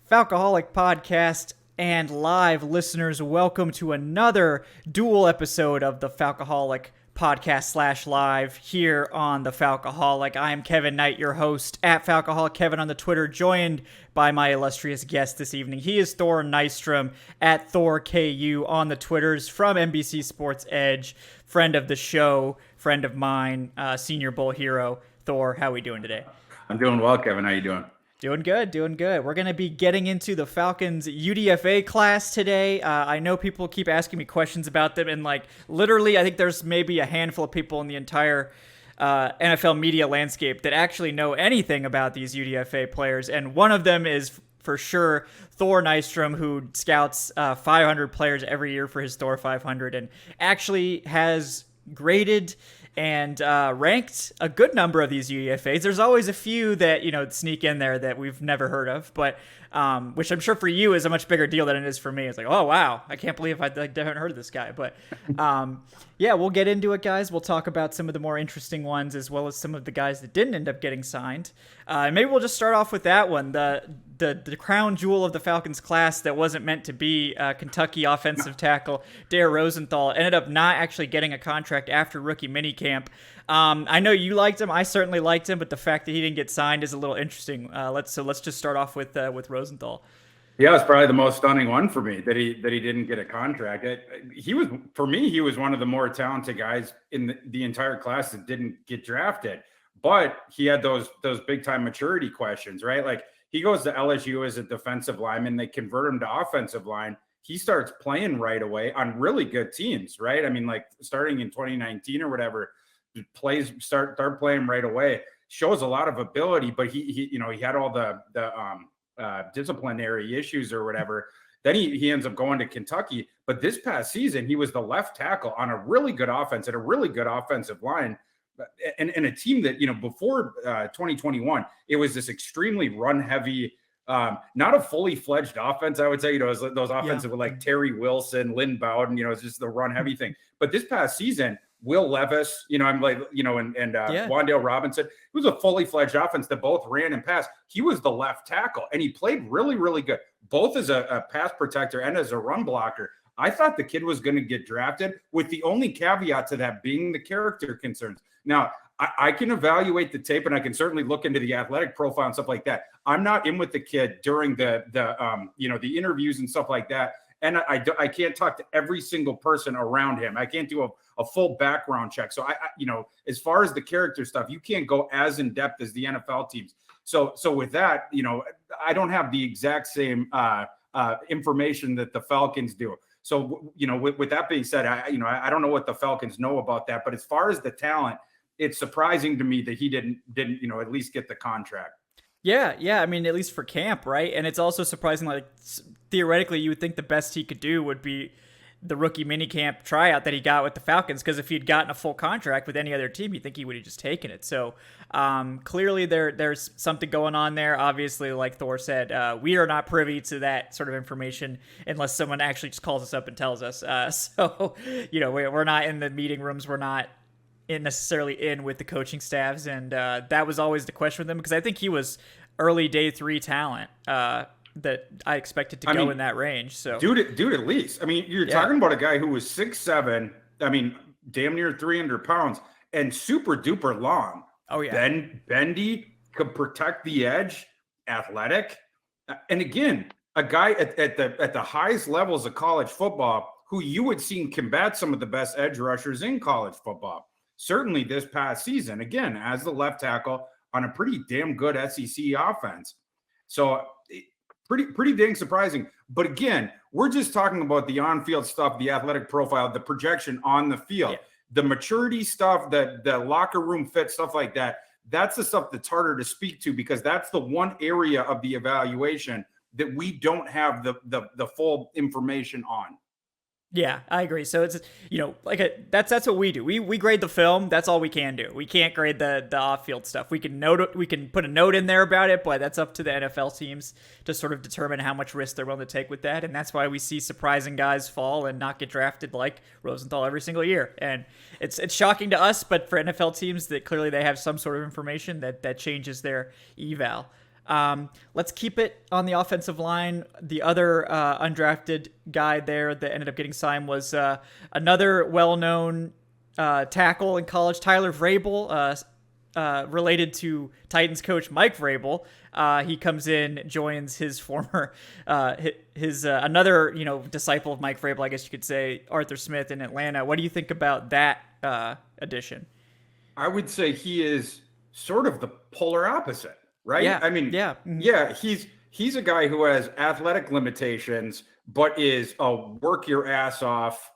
Falcoholic Podcast and live listeners, welcome to another dual episode of the Falcoholic Podcast / live here on the Falcoholic. I am Kevin Knight, your host at Falcoholic Kevin on the Twitter, joined by my illustrious guest this evening. He is Thor Nystrom at Thor KU on the Twitters from NBC Sports EDGE, friend of the show, friend of mine, Senior Bowl hero. Thor, how are we doing today? I'm doing well, Kevin. How you doing? Doing good. We're going to be getting into the Falcons UDFA class today. I know people keep asking me questions about them, and literally I think there's maybe a handful of people in the entire NFL media landscape that actually know anything about these UDFA players, and one of them is for sure Thor Nystrom, who scouts 500 players every year for his Thor 500 and actually has graded and ranked a good number of these UDFAs. There's always a few that, sneak in there that we've never heard of, but which I'm sure for you is a much bigger deal than it is for me. It's like, oh, wow, I can't believe I haven't heard of this guy. But yeah, we'll get into it, guys. We'll talk about some of the more interesting ones as well as some of the guys that didn't end up getting signed. And maybe we'll just start off with that one, the crown jewel of the Falcons class that wasn't meant to be. Kentucky offensive tackle Thor Rosenthal ended up not actually getting a contract after rookie minicamp. I know you liked him. I certainly liked him, but the fact that he didn't get signed is a little interesting. Let's just start off with Rosenthal. Yeah, it's probably the most stunning one for me that he didn't get a contract. He was one of the more talented guys in the entire class that didn't get drafted, but he had those big time maturity questions, right? Like he goes to LSU as a defensive lineman, they convert him to offensive line. He starts playing right away on really good teams, right? I mean, like starting in 2019 or whatever, start playing right away. Shows a lot of ability, but he had all the disciplinary issues or whatever. Then he ends up going to Kentucky. But this past season, he was the left tackle on a really good offense and a really good offensive line. And a team that, before 2021, it was this extremely run heavy, not a fully fledged offense, I would say, those offensive with like Terry Wilson, Lynn Bowden, it's just the run heavy thing. But this past season, Will Levis, and Wan'Dale Robinson, it was a fully fledged offense that both ran and passed. He was the left tackle and he played really, really good, both as a pass protector and as a run blocker. I thought the kid was going to get drafted, with the only caveat to that being the character concerns. Now, I can evaluate the tape and I can certainly look into the athletic profile and stuff like that. I'm not in with the kid during the interviews and stuff like that. And I can't talk to every single person around him. I can't do a full background check. So as far as the character stuff, you can't go as in depth as the NFL teams. So with that, I don't have the exact same information that the Falcons do. So, with that being said, I don't know what the Falcons know about that, but as far as the talent, it's surprising to me that he didn't at least get the contract. Yeah. I mean, at least for camp, right? And it's also surprising, theoretically, you would think the best he could do would be the rookie minicamp tryout that he got with the Falcons, because if he'd gotten a full contract with any other team, you'd think he would have just taken it. So clearly there's something going on there. Obviously, like Thor said, we are not privy to that sort of information unless someone actually just calls us up and tells us. So, we're not in the meeting rooms. We're not necessarily in with the coaching staffs. And that was always the question with him, because I think he was early day 3 talent. That I expected to go in that range. So dude, at least. I mean, you're talking about a guy who was 6'7", damn near 300 pounds and super duper long. Oh yeah. Bendy, could protect the edge, athletic. And again, a guy at the highest levels of college football who you would see combat some of the best edge rushers in college football. Certainly this past season, again, as the left tackle on a pretty damn good SEC offense. So pretty dang surprising. But again, we're just talking about the on-field stuff, the athletic profile, the projection on the field, the maturity stuff, the locker room fit, stuff like that. That's the stuff that's harder to speak to, because that's the one area of the evaluation that we don't have the full information on. Yeah, I agree. So it's, that's what we do. We grade the film. That's all we can do. We can't grade the off-field stuff. We can put a note in there about it, but that's up to the NFL teams to sort of determine how much risk they're willing to take with that. And that's why we see surprising guys fall and not get drafted like Rosenthal every single year. And it's shocking to us, but for NFL teams that clearly they have some sort of information that changes their eval. Let's keep it on the offensive line. The other undrafted guy there that ended up getting signed was another well-known tackle in college, Tyler Vrabel, related to Titans coach Mike Vrabel. He comes in, joins his former, another disciple of Mike Vrabel, I guess you could say, Arthur Smith in Atlanta. What do you think about that addition? I would say he is sort of the polar opposite, right? Yeah. I mean, yeah. yeah, he's a guy who has athletic limitations, but is a work your ass off,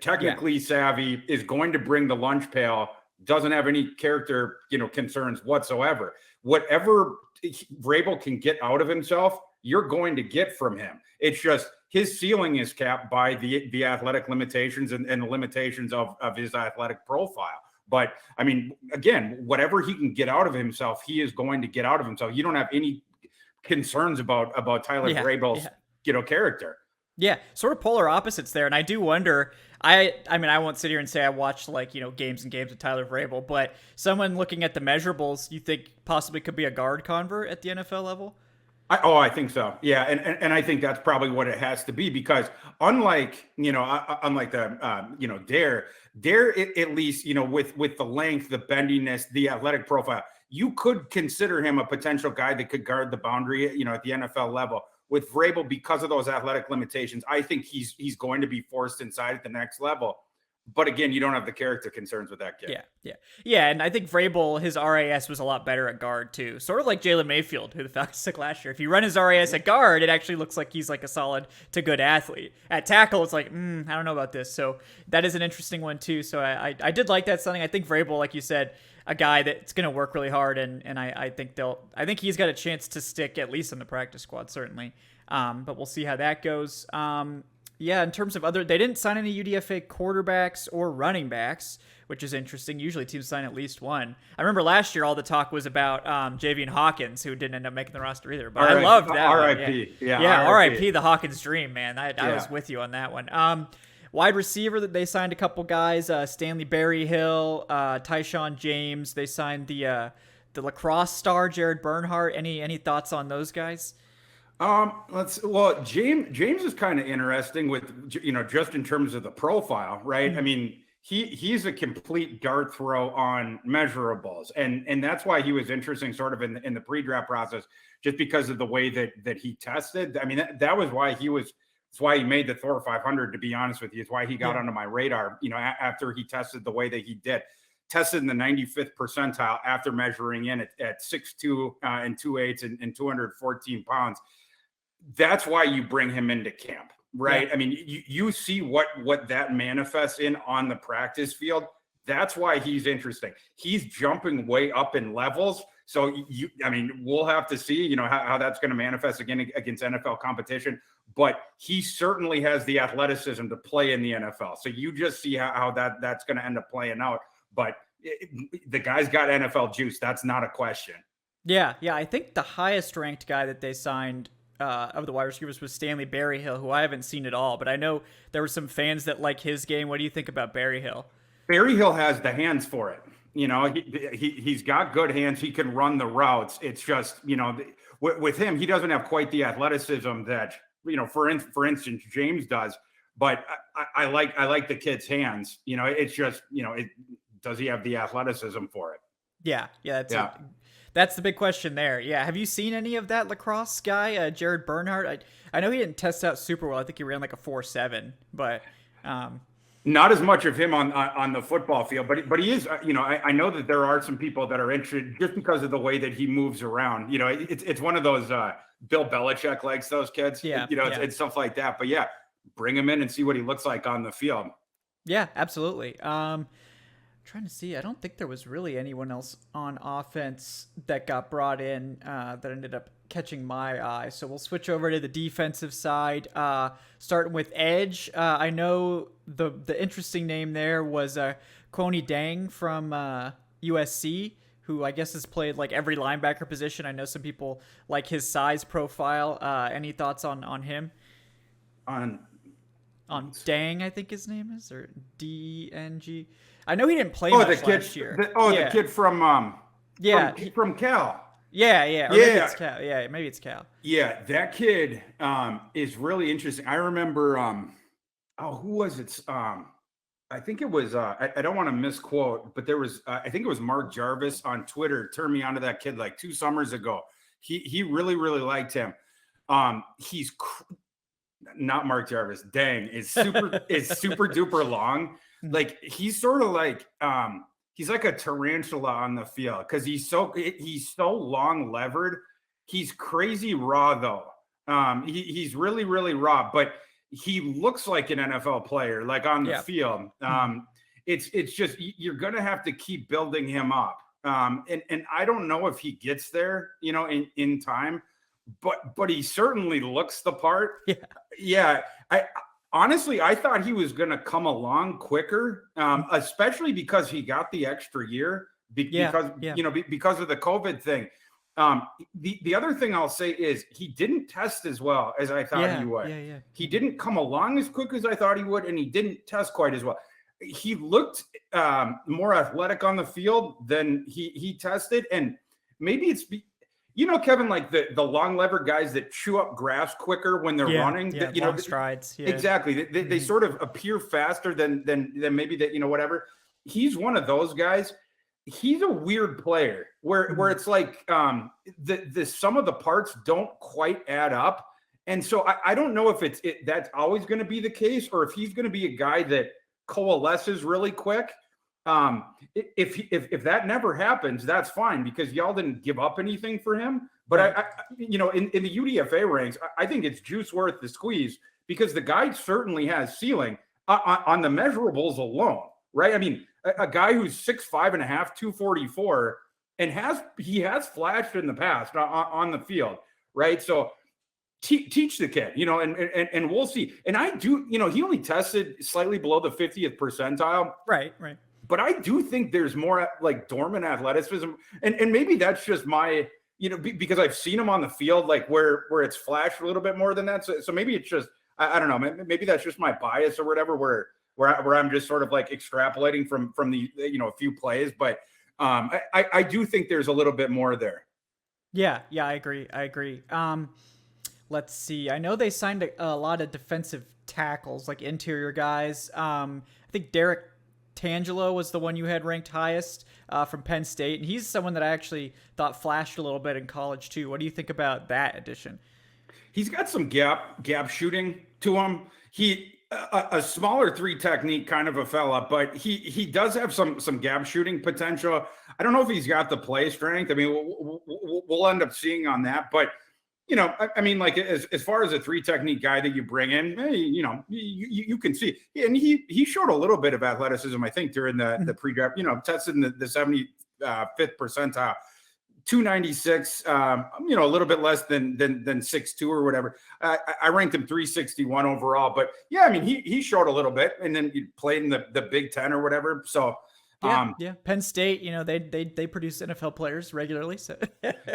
technically savvy, is going to bring the lunch pail, doesn't have any character, concerns whatsoever. Whatever Vrabel can get out of himself, you're going to get from him. It's just his ceiling is capped by the athletic limitations and the limitations of his athletic profile. But I mean, again, whatever he can get out of himself, he is going to get out of himself. You don't have any concerns about Tyler Vrabel's, character. Yeah, sort of polar opposites there. And I do wonder, I mean, I won't sit here and say I watched games and games with Tyler Vrabel, but someone looking at the measurables, you think possibly could be a guard convert at the NFL level? I think so. Yeah. And I think that's probably what it has to be, because unlike the, Dare, at least, with the length, the bendiness, the athletic profile, you could consider him a potential guy that could guard the boundary, at the NFL level. With Vrabel, because of those athletic limitations, I think he's going to be forced inside at the next level. But again, you don't have the character concerns with that kid. Yeah. And I think Vrabel, his RAS was a lot better at guard too. Sort of like Jalen Mayfield, who the Falcons took last year. If you run his RAS at guard, it actually looks like he's like a solid to good athlete. At tackle, it's like, I don't know about this. So that is an interesting one too. So I did like that something. I think Vrabel, like you said, a guy that's going to work really hard, and I think he's got a chance to stick at least in the practice squad, certainly. But we'll see how that goes. Yeah, in terms of they didn't sign any UDFA quarterbacks or running backs, which is interesting. Usually teams sign at least one. I remember last year all the talk was about Javian Hawkins, who didn't end up making the roster either. But I loved that. R.I.P. Yeah, R.I.P. the Hawkins dream, man. I was with you on that one. Wide receiver, that they signed a couple guys, Stanley Berryhill, Tyshawn James. They signed the lacrosse star Jared Bernhardt. Any thoughts on those guys? James is kind of interesting with, just in terms of the profile, right? Mm-hmm. I mean, he's a complete dart throw on measurables. And that's why he was interesting sort of in the pre-draft process, just because of the way that he tested. I mean, that was why it's why he made the Thor 500, to be honest with you. It's why he got onto my radar, after he tested the way that he did. Tested in the 95th percentile after measuring in at 6'2" and 2/8 and 214 pounds. That's why you bring him into camp, right? Yeah. I mean, you see what that manifests in on the practice field. That's why he's interesting. He's jumping way up in levels. So we'll have to see, how that's going to manifest again against NFL competition. But he certainly has the athleticism to play in the NFL. So you just see how that's going to end up playing out. But the guy's got NFL juice. That's not a question. Yeah. I think the highest ranked guy that they signed of the wide receivers was Stanley Berryhill, who I haven't seen at all. But I know there were some fans that like his game. What do you think about Berryhill? Berryhill has the hands for it. He's got good hands. He can run the routes. It's just, with him, he doesn't have quite the athleticism that, for instance, James does. But I like the kid's hands. It's just, does he have the athleticism for it? Yeah. That's the big question there. Yeah. Have you seen any of that lacrosse guy, Jared Bernhardt? I know he didn't test out super well. I think he ran like a 4.7, but not as much of him on the football field, but he is. I know that there are some people that are interested just because of the way that he moves around. It's one of those Bill Belichick likes those kids. Yeah. It's stuff like that. But yeah, bring him in and see what he looks like on the field. Yeah, absolutely. Trying to see, I don't think there was really anyone else on offense that got brought in that ended up catching my eye. So we'll switch over to the defensive side, starting with edge. I know the interesting name there was Kwoni Dang from USC, who I guess has played like every linebacker position. I know some people like his size profile. Any thoughts on him? On Dang, I think his name is, or DNG. I know he didn't play much last year. The kid from from Cal. Yeah, or maybe Yeah, it's Cal. Yeah, maybe it's Cal. yeah, that kid is really interesting. I remember oh, who was it? I think it was I don't want to misquote, but there was I think it was Mark Jarvis on Twitter turned me onto that kid like 2 summers ago. He really liked him. He's not Mark Jarvis. Dang, is super duper long. Like he's sort of like he's like a tarantula on the field because he's so long levered. He's crazy raw though. He's really raw, but he looks like an NFL player, like on the field. It's just you're gonna have to keep building him up. And I don't know if he gets there, in time, but he certainly looks the part. Yeah. I honestly I thought he was gonna come along quicker, especially because he got the extra year because because of the COVID thing. The other thing I'll say is he didn't test as well as I thought he would. He didn't come along as quick as I thought he would, and he didn't test quite as well. He looked more athletic on the field than he tested, and maybe it's Kevin, like the long lever guys that chew up grass quicker when they're running. Long strides. Yeah. Exactly. They sort of appear faster than maybe that whatever. He's one of those guys. He's a weird player where it's like the sum of the parts don't quite add up. And so I don't know if that's always going to be the case or if he's going to be a guy that coalesces really quick. If that never happens, that's fine because y'all didn't give up anything for him. But I in the UDFA ranks, I think it's juice worth the squeeze because the guy certainly has ceiling on the measurables alone, right? I mean, a guy who's 6'5.5", 244, and he has flashed in the past on the field, right? So teach the kid, and we'll see. And I do, he only tested slightly below the 50th percentile, right. But I do think there's more like dormant athleticism, and maybe that's just my, because I've seen him on the field, like where it's flashed a little bit more than that. So maybe it's just I don't know, maybe that's just my bias or whatever, where I'm just sort of like extrapolating from the a few plays, but I do think there's a little bit more there. Yeah, I agree. Let's see. I know they signed a lot of defensive tackles, like interior guys. I think Derek Tangelo was the one you had ranked highest from Penn State, and he's someone that I actually thought flashed a little bit in college too. What do you think about that addition? He's got some gap shooting to him. He a smaller three technique kind of a fella, but he does have some gap shooting potential. I don't know if he's got the play strength. I mean, we'll end up seeing on that, but I mean, like as far as a three technique guy that you bring in, you can see, and he showed a little bit of athleticism, I think, during the pre-draft. Tested in the 75th percentile. 296, a little bit less than 6'2" or whatever. I ranked him 361 overall, but yeah, I mean, he showed a little bit, and then he played in the Big Ten or whatever. So yeah. Penn State, they produce NFL players regularly. So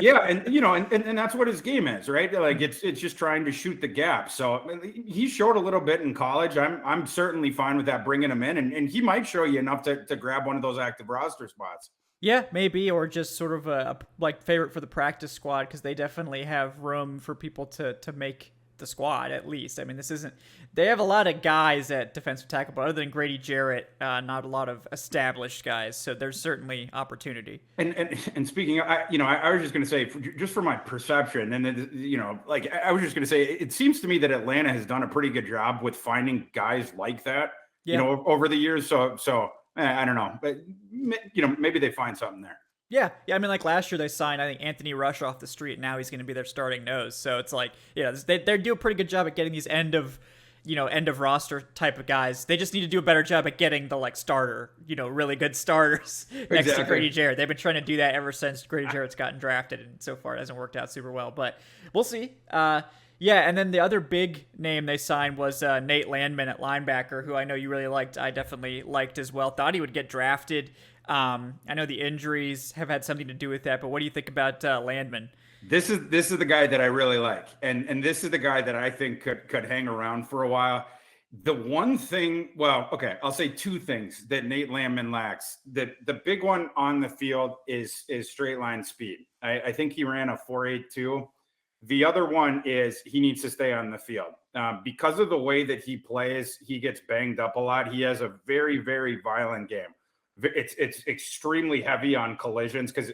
yeah, and that's what his game is, right? Like it's just trying to shoot the gap. So he showed a little bit in college. I'm certainly fine with that, bringing him in, and he might show you enough to grab one of those active roster spots. Yeah, maybe, or just sort of a favorite for the practice squad because they definitely have room for people to make the squad at least. I mean, they have a lot of guys at defensive tackle, but other than Grady Jarrett, not a lot of established guys. So there's certainly opportunity. And speaking, I was just going to say, just for my perception, and then I was just going to say, it seems to me that Atlanta has done a pretty good job with finding guys like that, over the years. So. I don't know, but maybe they find something there. Yeah. I mean, like last year they signed, I think, Anthony Rush off the street. And now he's going to be their starting nose. So it's like, they do a pretty good job at getting these end of roster type of guys. They just need to do a better job at getting the starter, really good starters next to Grady Jarrett. They've been trying to do that ever since Grady Jarrett's gotten drafted, and so far it hasn't worked out super well. But we'll see. Yeah, and then the other big name they signed was Nate Landman at linebacker, who I know you really liked. I definitely liked as well. Thought he would get drafted. I know the injuries have had something to do with that, but what do you think about Landman? This is the guy that I really like, and this is the guy that I think could hang around for a while. The one thing, well, okay, I'll say two things that Nate Landman lacks. The big one on the field is straight line speed. I think he ran a 4.82. The other one is he needs to stay on the field. Because of the way that he plays, he gets banged up a lot. He has a very, very violent game. It's extremely heavy on collisions because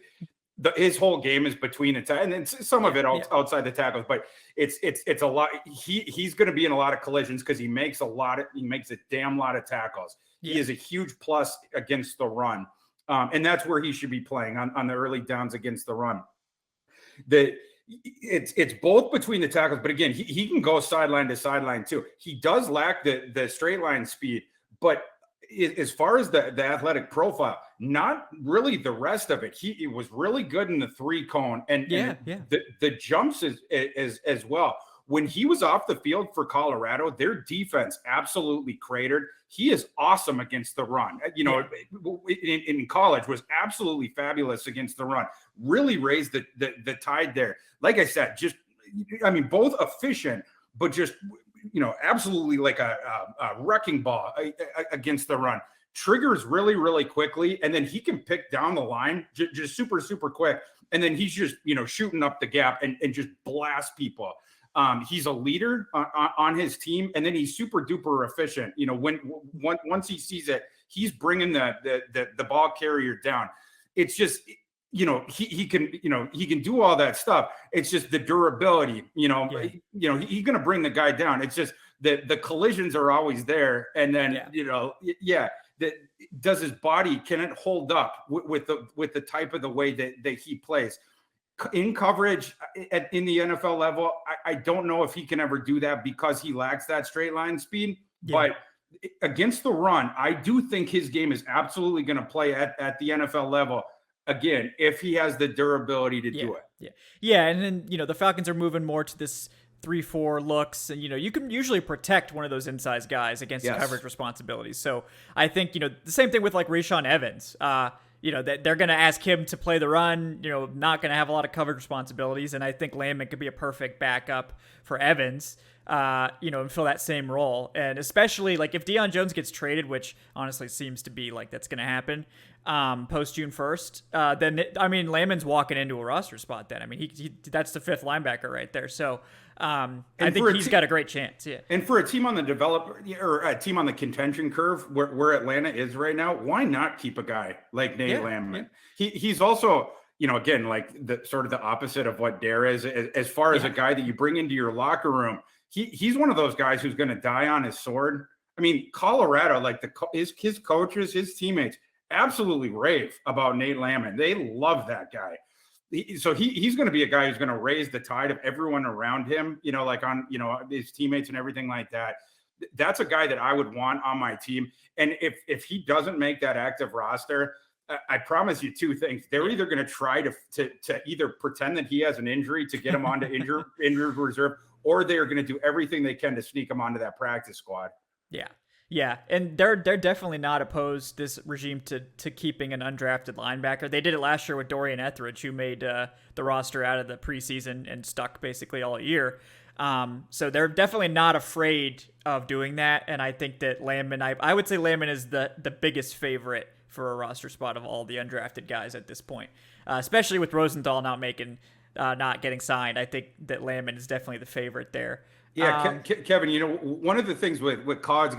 his whole game is between the and then some of it outside the tackles, but it's a lot. He's going to be in a lot of collisions because he makes a damn lot of tackles. He is a huge plus against the run, and that's where he should be playing on the early downs against the run. It's both between the tackles, but again, he can go sideline to sideline too. He does lack the straight line speed, but as far as the athletic profile, not really the rest of it. He was really good in the 3-cone and the jumps as well. When he was off the field for Colorado, their defense absolutely cratered. He is awesome against the run. In college was absolutely fabulous against the run. Really raised the tide there. Like I said, both efficient, but just absolutely like a wrecking ball against the run. Triggers really, really quickly, and then he can pick down the line just super, super quick. And then he's just, shooting up the gap and just blast people. He's a leader on his team, and then he's super duper efficient. Once he sees it, he's bringing the ball carrier down. It's just, he can do all that stuff. It's just the durability, he's going to bring the guy down. It's just the collisions are always there. And then, does his body, can it hold up with the type of the way that he plays in coverage in the NFL level? I don't know if he can ever do that because he lacks that straight line speed, but against the run, I do think his game is absolutely going to play at the NFL level. Again, if he has the durability to do it. Yeah. And then, the Falcons are moving more to this 3-4 looks, and, you can usually protect one of those inside guys against coverage responsibilities. So I think, the same thing with like Rashawn Evans, that they're going to ask him to play the run, not going to have a lot of coverage responsibilities. And I think Landman could be a perfect backup for Evans, and fill that same role. And especially like if Deion Jones gets traded, which honestly seems to be like that's going to happen post June 1st, then Landman's walking into a roster spot then. He that's the 5th linebacker right there. So I think he's got a great chance. Yeah. And for a team on the developer or a team on the contention curve where Atlanta is right now, why not keep a guy like Nate Landman? He's also, again, like the sort of the opposite of what Dare is as far as a guy that you bring into your locker room. He's one of those guys who's going to die on his sword. Colorado, like his coaches, his teammates absolutely rave about Nate Landman. They love that guy. So he's going to be a guy who's going to raise the tide of everyone around him, like on, his teammates and everything like that. That's a guy that I would want on my team. And if he doesn't make that active roster, I promise you two things. They're either going to try to either pretend that he has an injury to get him onto injured reserve, or they're going to do everything they can to sneak him onto that practice squad. Yeah, and they're definitely not opposed, this regime, to keeping an undrafted linebacker. They did it last year with Dorian Etheridge, who made the roster out of the preseason and stuck basically all year. So they're definitely not afraid of doing that, and I think that Landman, I would say Landman is the biggest favorite for a roster spot of all the undrafted guys at this point, especially with Rosenthal not getting signed. I think that Landman is definitely the favorite there. Yeah, Kevin, one of the things with college,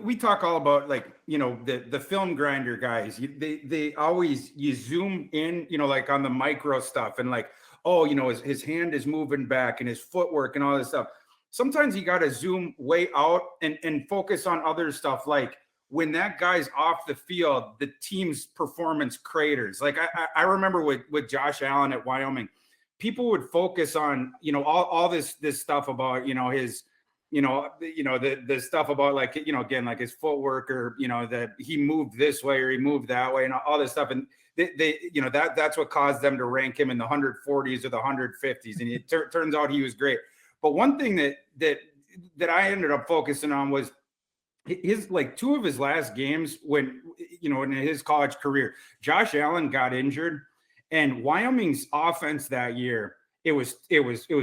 we talk all about like, the film grinder guys. They always, you zoom in, like on the micro stuff and like, his hand is moving back and his footwork and all this stuff. Sometimes you got to zoom way out and focus on other stuff. Like when that guy's off the field, the team's performance craters. Like I remember with Josh Allen at Wyoming, people would focus on, all this stuff about, his, the stuff about like, again, like his footwork or, that he moved this way or he moved that way and all this stuff. And they that's what caused them to rank him in the 140s or the 150s. And it turns out he was great. But one thing that I ended up focusing on was his, like two of his last games when, in his college career, Josh Allen got injured. And Wyoming's offense that year, it was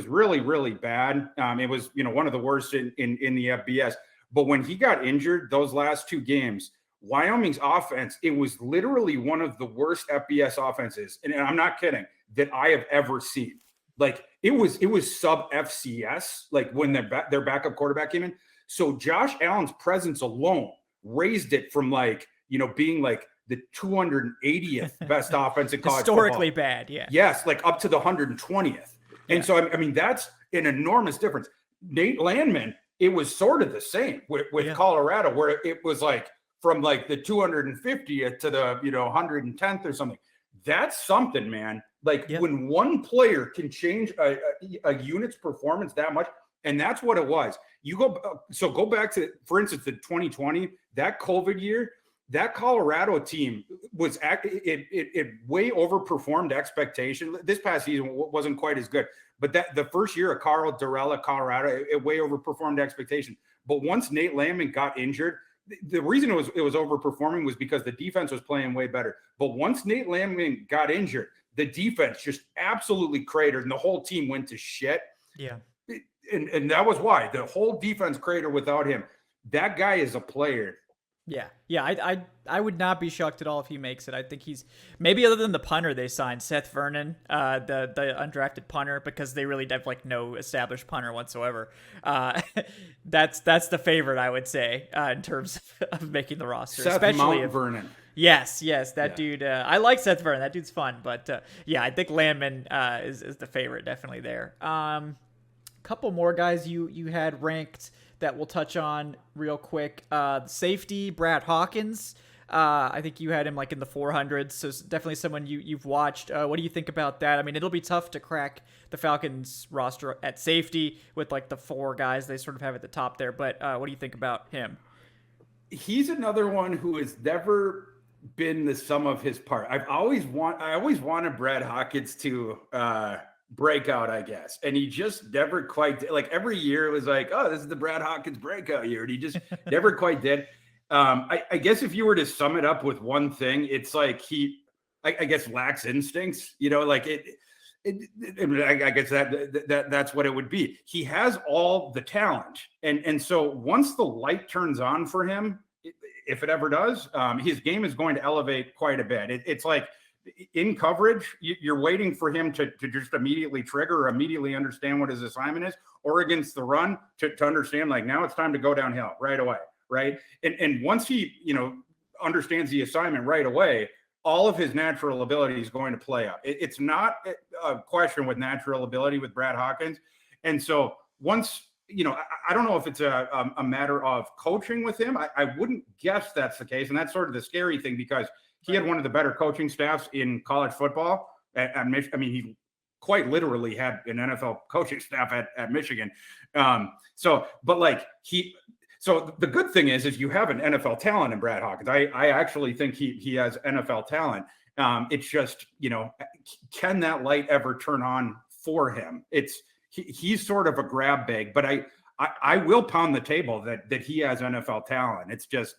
really, really bad. It was, one of the worst in the FBS. But when he got injured those last 2 games, Wyoming's offense, it was literally one of the worst FBS offenses, and I'm not kidding, that I have ever seen. Like it was sub FCS, like when their backup quarterback came in. So Josh Allen's presence alone raised it from like, being like the 280th best offense in college historically football. Bad. Yeah. Yes. Like up to the 120th. And so, I mean, that's an enormous difference. Nate Landman, it was sort of the same with Colorado, where it was like from like the 250th to the, 110th or something. That's something, man. Like when one player can change a unit's performance that much, and that's what it was. Go back to, for instance, the 2020, that COVID year, that Colorado team was it way overperformed expectation. This past season wasn't quite as good, but the first year of Carl Dorella, Colorado, it way overperformed expectation. But once Nate Landman got injured, the reason it was overperforming was because the defense was playing way better. But once Nate Landman got injured, the defense just absolutely cratered, and the whole team went to shit. Yeah. And that was why the whole defense cratered without him. That guy is a player. Yeah. I would not be shocked at all if he makes it. I think he's maybe, other than the punter they signed, Seth Vernon, the undrafted punter, because they really have like no established punter whatsoever. That's the favorite, I would say, in terms of making the roster. Seth especially Vernon. Yes, that dude. I like Seth Vernon. That dude's fun, but I think Landman is the favorite, definitely there. Couple more guys you had ranked that we'll touch on real quick. Safety, Brad Hawkins. I think you had him like in the 400s, so definitely someone you've watched. What do you think about that? I mean, it'll be tough to crack the Falcons roster at safety with like the 4 guys they sort of have at the top there, but what do you think about him? He's another one who has never been the sum of his part. I always wanted Brad Hawkins to breakout, I guess, and he just never quite did. Like every year it was like, oh, this is the Brad Hawkins breakout year, and he just never quite did. I guess if you were to sum it up with one thing, it's like I guess lacks instincts, like I guess that's what it would be. He has all the talent, and so once the light turns on for him, if it ever does, his game is going to elevate quite a bit. It's like in coverage, you're waiting for him to just immediately trigger or immediately understand what his assignment is, or against the run to understand, like, now it's time to go downhill right away, right? And once he, understands the assignment right away, all of his natural ability is going to play out. It's not a question with natural ability with Brad Hawkins. And so once, I don't know if it's a matter of coaching with him. I wouldn't guess that's the case. And that's sort of the scary thing, because he had one of the better coaching staffs in college football. I mean, he quite literally had an NFL coaching staff at Michigan. So the good thing is you have an NFL talent in Brad Hawkins. I actually think he has NFL talent. It's just, can that light ever turn on for him? He's sort of a grab bag, but I will pound the table that he has NFL talent. It's just,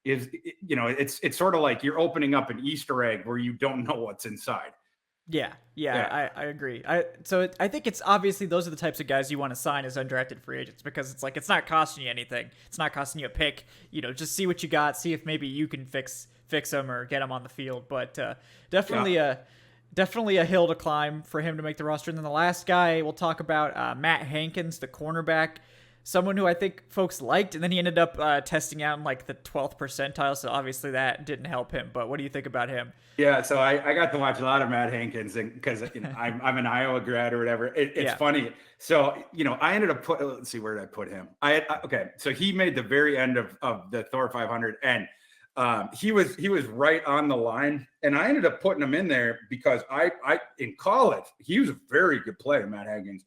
it's sort of like you're opening up an Easter egg where you don't know what's inside. Yeah. I agree. I think it's obviously those are the types of guys you want to sign as undrafted free agents, because it's like, it's not costing you anything. It's not costing you a pick, just see what you got, see if maybe you can fix them or get them on the field. But definitely a hill to climb for him to make the roster. And then the last guy we'll talk about, Matt Hankins, the cornerback, someone who I think folks liked, and then he ended up testing out in like the 12th percentile. So obviously that didn't help him, but what do you think about him? Yeah. So I got to watch a lot of Matt Hankins because I'm an Iowa grad or whatever. It's funny. So, I ended up let's see, where did I put him? Okay. So he made the very end of the Thor 500, and he was right on the line, and I ended up putting him in there because I in college, he was a very good player, Matt Hankins.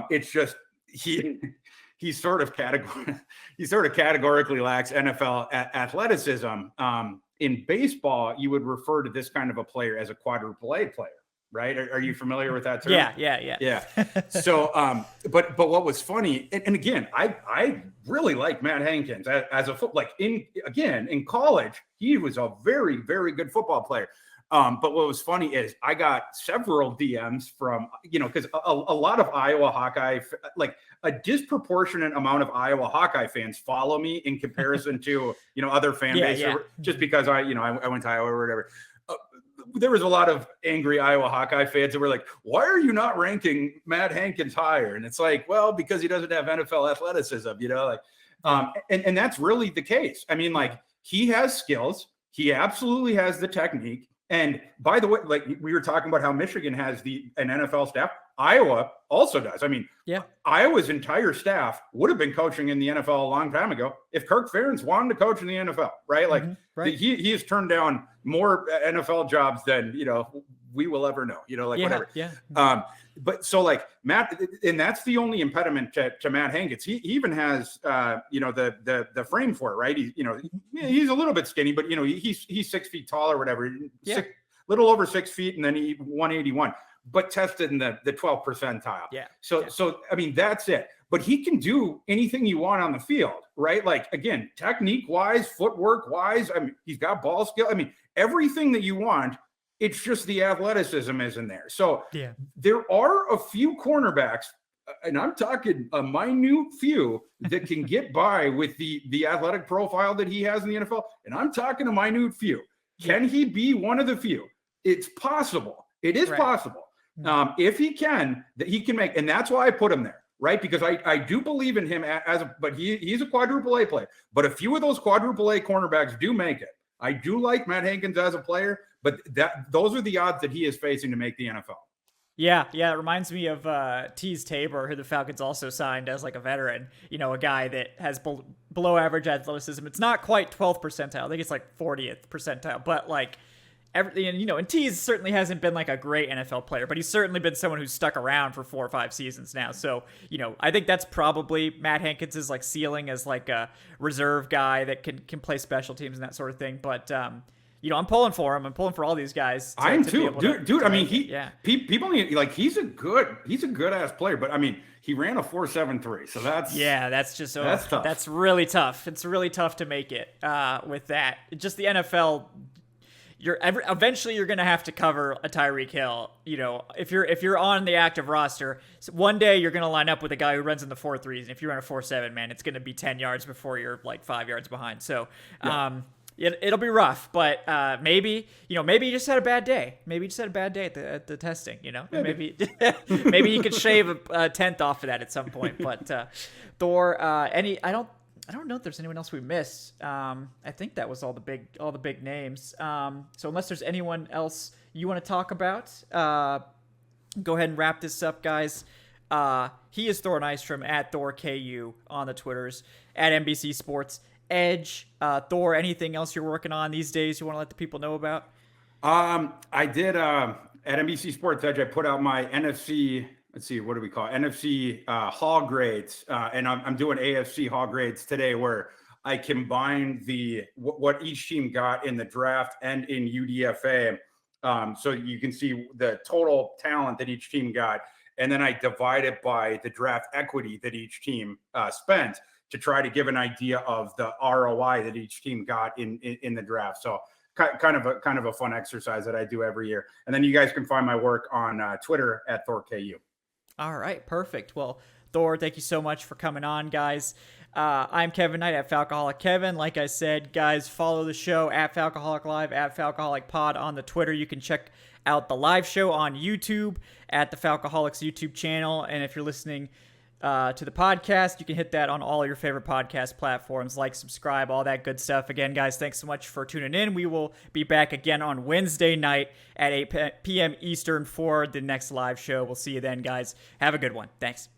It's just, he sort of categorically lacks NFL athleticism. In baseball, you would refer to this kind of a player as a quadruple A player, right? Are you familiar with that term? Yeah. So, but what was funny, and again, I really like Matt Hankins as a in college, he was a very, very good football player. But what was funny is I got several DMs from, because a lot of Iowa Hawkeye, like a disproportionate amount of Iowa Hawkeye fans follow me in comparison to, other fan bases, just because I went to Iowa or whatever. There was a lot of angry Iowa Hawkeye fans that were like, why are you not ranking Matt Hankins higher? And it's like, well, because he doesn't have NFL athleticism, and that's really the case. I mean, like, he has skills. He absolutely has the technique. And by the way, like we were talking about how Michigan has an NFL staff, Iowa also does. I mean, Iowa's entire staff would have been coaching in the NFL a long time ago if Kirk Ferentz wanted to coach in the NFL, right? Like he has turned down more NFL jobs than, we will ever know, whatever. Yeah. But so like Matt, and that's the only impediment to Matt Hankins. He even has, the frame for it, right? He's a little bit skinny, but he's 6 feet tall or whatever, little over 6 feet, and then he 181, but tested in the 12th percentile. So I mean, that's it. But he can do anything you want on the field, right? Like, again, technique wise, footwork wise, I mean, he's got ball skill. I mean, everything that you want. It's just the athleticism isn't there. So there are a few cornerbacks, and I'm talking a minute few, that can get by with the athletic profile that he has in the NFL. And I'm talking a minute few. Can he be one of the few? It's possible. It is possible. If he can, that he can make, and that's why I put him there, right? Because I do believe in him but he's a quadruple A player. But a few of those quadruple A cornerbacks do make it. I do like Matt Hankins as a player, but those are the odds that he is facing to make the NFL. Yeah. It reminds me of Tease Tabor, who the Falcons also signed as like a veteran, a guy that has below average athleticism. It's not quite 12th percentile. I think it's like 40th percentile, but like everything, and Tease certainly hasn't been like a great NFL player, but he's certainly been someone who's stuck around for 4 or 5 seasons now. So, I think that's probably Matt Hankins' like ceiling as like a reserve guy that can play special teams and that sort of thing. But, I'm pulling for him. I'm pulling for all these guys. I am too, dude. I mean, people like he's a good ass player, but I mean, he ran a 4.73, so that's tough. That's really tough. It's really tough to make it with that. Just the NFL. Eventually you're going to have to cover a Tyreek Hill. If you're on the active roster, one day you're going to line up with a guy who runs in the 4.3s, and if you run a 4.7, man, it's going to be 10 yards before you're like 5 yards behind. So, it'll be rough, but maybe you just had a bad day. Maybe you just had a bad day at the testing. Maybe you could shave a tenth off of that at some point. But Thor, I don't know if there's anyone else we missed. I think that was all the big names. So unless there's anyone else you want to talk about, go ahead and wrap this up, guys. He is Thor Nystrom at ThorKU on the Twitters, at NBC Sports EDGE. Thor, anything else you're working on these days you want to let the people know about? I did at NBC Sports EDGE. I put out my NFC. Let's see, what do we call it? NFC Hall grades, and I'm doing AFC Hall grades today, where I combine what each team got in the draft and in UDFA, so you can see the total talent that each team got, and then I divide it by the draft equity that each team spent to try to give an idea of the ROI that each team got in the draft. So kind of a fun exercise that I do every year. And then you guys can find my work on Twitter at ThorKU. All right, perfect. Well, Thor, thank you so much for coming on, guys. I'm Kevin Knight at Falcoholic Kevin. Like I said, guys, follow the show at Falcoholic Live, at Falcoholic Pod on the Twitter. You can check out the live show on YouTube at the Falcoholics YouTube channel. And if you're listening to the podcast, you can hit that on all your favorite podcast platforms, like, subscribe, all that good stuff. Again, guys, thanks so much for tuning in. We will be back again on Wednesday night at 8 p.m. Eastern for the next live show. We'll see you then, guys. Have a good one. Thanks.